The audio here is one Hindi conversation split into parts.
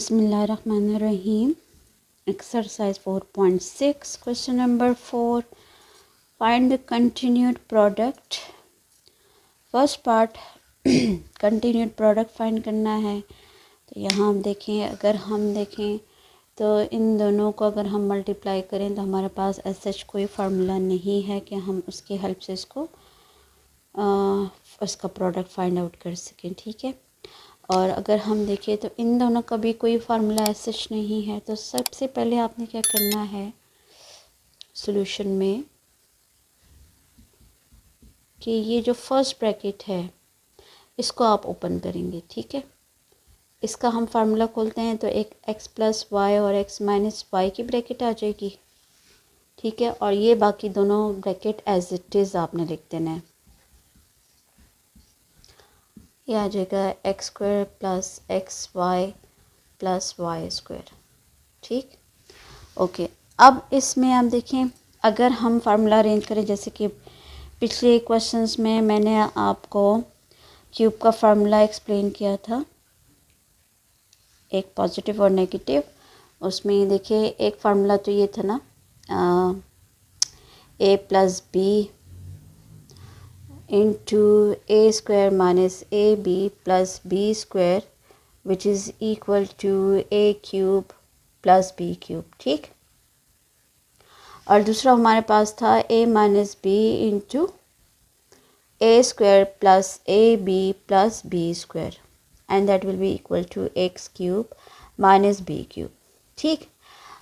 Bismillahirrahmanirrahim. Exercise 4.6, question number 4. Find the continued product. First part continued product find करना है। तो यहाँ हम देखें, अगर हम देखें तो इन दोनों को अगर हम मल्टीप्लाई करें तो हमारे पास ऐसा कोई फार्मूला नहीं है कि हम उसकी हेल्प से इसको उसका प्रोडक्ट फाइंड आउट कर सकें। ठीक है, और अगर हम देखें तो इन दोनों का भी कोई फार्मूला ऐसा नहीं है। तो सबसे पहले आपने क्या करना है सॉल्यूशन में कि ये जो फर्स्ट ब्रैकेट है इसको आप ओपन करेंगे। ठीक है, इसका हम फार्मूला खोलते हैं तो एक x प्लस वाई और x माइनस वाई की ब्रैकेट आ जाएगी। ठीक है, और ये बाकी दोनों ब्रैकेट एज इट इज़ आपने लिख देना है। ये आ जाएगा x square plus x y plus y square. ठीक, ओके। अब इसमें आप देखें, अगर हम फार्मूला अरेंज करें, जैसे कि पिछले क्वेश्चंस में मैंने आपको क्यूब का फार्मूला एक्सप्लेन किया था, एक पॉजिटिव और नेगेटिव। उसमें देखिए एक फार्मूला तो ये था ना, a plus b into a square minus a b plus b square which is equal to a cube plus b cube. ठीक, और दूसरा हमारे पास था a minus b into a square plus a b plus b square and that will be equal to x cube minus b cube. ठीक,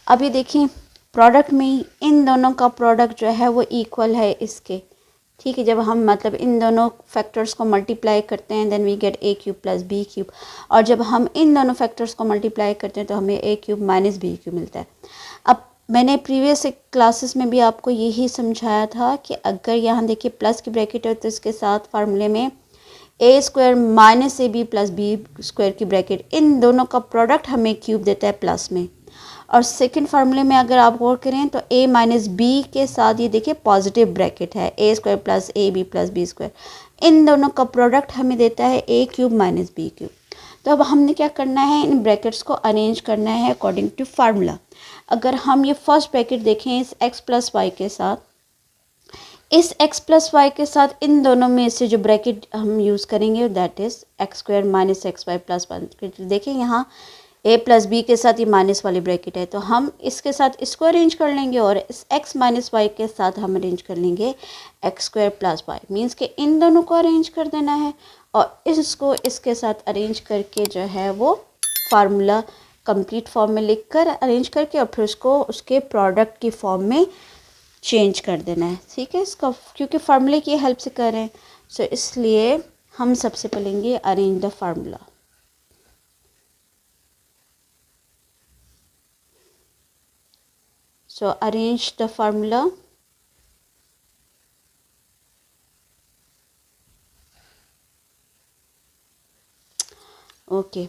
अभी देखें प्रोडक्ट में इन दोनों का प्रोडक्ट जो है वो इक्वल है इसके। ठीक है, जब हम मतलब इन दोनों फैक्टर्स को मल्टीप्लाई करते हैं then we get a cube plus b cube, और जब हम इन दोनों फैक्टर्स को मल्टीप्लाई करते हैं तो हमें ए क्यूब माइनस बी क्यूब मिलता है। अब मैंने प्रीवियस क्लासेस में भी आपको यही समझाया था कि अगर यहाँ देखिए प्लस की ब्रैकेट है तो इसके साथ फार्मूले में a square minus a b plus b square की ब्रैकेट, इन दोनों का प्रोडक्ट हमें क्यूब देता है प्लस में। और सेकंड फार्मूले में अगर आप गौर करें तो a माइनस बी के साथ ये देखिए पॉजिटिव ब्रैकेट है, a square plus a b plus b square, इन दोनों का प्रोडक्ट हमें देता है a cube minus b cube. तो अब हमने क्या करना है, इन ब्रैकेट्स को अरेंज करना है अकॉर्डिंग टू फार्मूला। अगर हम ये फर्स्ट ब्रैकेट देखें इस x प्लस वाई के साथ, इस x प्लस वाई के साथ इन दोनों में से जो ब्रैकेट हम यूज़ करेंगे that is x square minus x y plus one. देखें यहाँ a प्लस बी के साथ ये माइनस वाली ब्रैकेट है, तो हम इसके साथ इसको अरेंज कर लेंगे और इस x माइनस वाई के साथ हम अरेंज कर लेंगे x square plus y. Means के इन दोनों को अरेंज कर देना है और इसको इसके साथ अरेंज करके जो है वो फार्मूला कंप्लीट फॉर्म में लिख कर अरेंज करके और फिर उसको उसके प्रोडक्ट की फॉर्म में चेंज कर देना है। ठीक है, इसका क्योंकि फार्मूले की हेल्प से कर रहे हैं सो इसलिए हम सबसे पहले arrange the formula. So arrange the formula. Okay,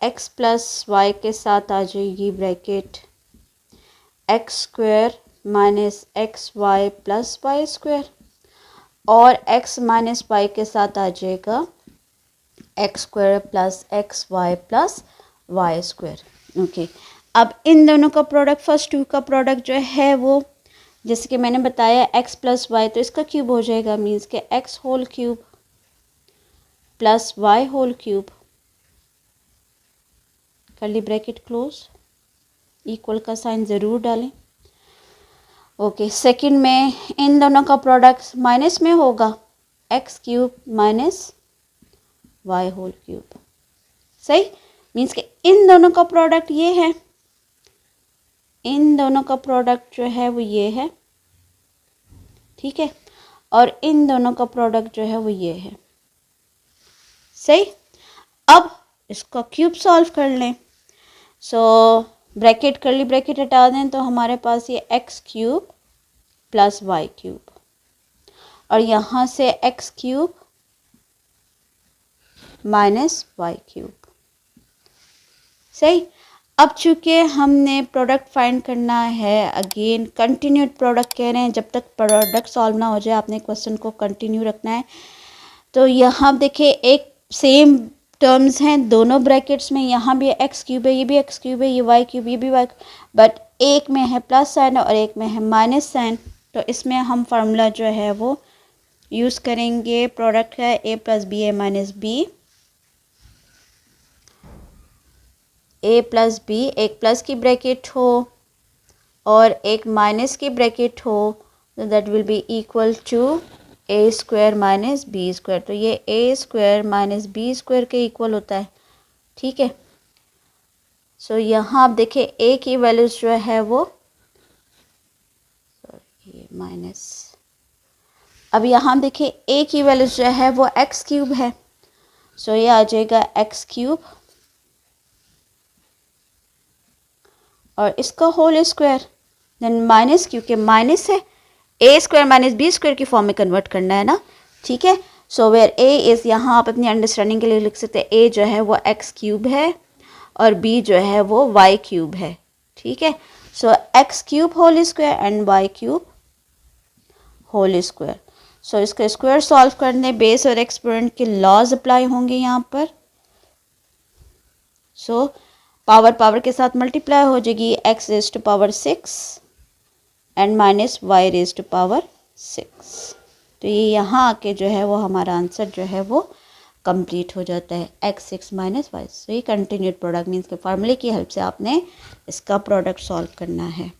x plus y के साथ आ जाएगी bracket x square minus x y plus y square, और x माइनस वाई के साथ आ जाएगा x square plus x y plus y square. Okay, अब इन दोनों का प्रोडक्ट, फर्स्ट टू का प्रोडक्ट जो है वो जैसे कि मैंने बताया x प्लस वाई, तो इसका क्यूब हो जाएगा, मीन्स के x whole cube plus y whole cube, curly bracket close, equal का साइन ज़रूर डालें। ओके, सेकंड में इन दोनों का प्रोडक्ट माइनस में होगा x cube minus y whole cube. सही, मीन्स के इन दोनों का प्रोडक्ट ये है, इन दोनों का प्रोडक्ट जो है वो ये है। ठीक है, और इन दोनों का प्रोडक्ट जो है वो ये है। सही, अब इसका क्यूब सॉल्व कर लें। सो ब्रैकेट कर्ली ब्रैकेट हटा दें तो हमारे पास ये x cube plus y cube, और यहाँ से x cube minus y cube. सही, अब चूँकि हमने प्रोडक्ट फाइंड करना है, अगेन कंटिन्यूड प्रोडक्ट कह रहे हैं, जब तक प्रोडक्ट सॉल्व ना हो जाए आपने क्वेश्चन को कंटिन्यू रखना है। तो यहाँ देखिए एक सेम टर्म्स हैं दोनों ब्रैकेट्स में, यहाँ भी एक्स क्यूब है, ये भी एक्स क्यूब है, ये वाई क्यूब, ये भी वाई, बट एक में है प्लस साइन और एक में है माइनस साइन, तो इसमें हम फार्मूला जो है वो यूज़ करेंगे प्रोडक्ट का a plus b a minus b, a plus b एक प्लस की ब्रैकेट हो और एक माइनस की ब्रैकेट हो, तो that will be equal to a square minus b square, तो ये a square minus b square के इक्वल होता है, ठीक है। सो यहाँ आप देखें ए की वैल्यूज जो है वो ये माइनस, अब यहाँ देखें ए की वैल्यूज जो है वो एक्स क्यूब है, सो ये आ जाएगा एक्स क्यूब और इसका होल स्क्वायर, देन माइनस, क्योंकि माइनस है a square minus b square की फॉर्म में कन्वर्ट करना है ना, ठीक है। सो वेयर ए इज़, यहाँ आप अपनी अंडरस्टैंडिंग के लिए लिख सकते हैं ए जो है वो एक्स क्यूब है और बी जो है वो वाई क्यूब है, ठीक है। So x cube whole square and y cube whole square. So इसका स्क्वायर सॉल्व करने बेस और एक्सपोनेंट के लॉज अप्लाई होंगे यहाँ पर। सो पावर पावर के साथ मल्टीप्लाई हो जाएगी, x raise to power 6 and minus y raise to power 6, तो ये यहाँ आके जो है वो हमारा आंसर जो है वो कंप्लीट हो जाता है x6 माइनस वाई। सो ये कंटिन्यूड प्रोडक्ट मीन्स के फार्मूले की हेल्प से आपने इसका प्रोडक्ट सॉल्व करना है।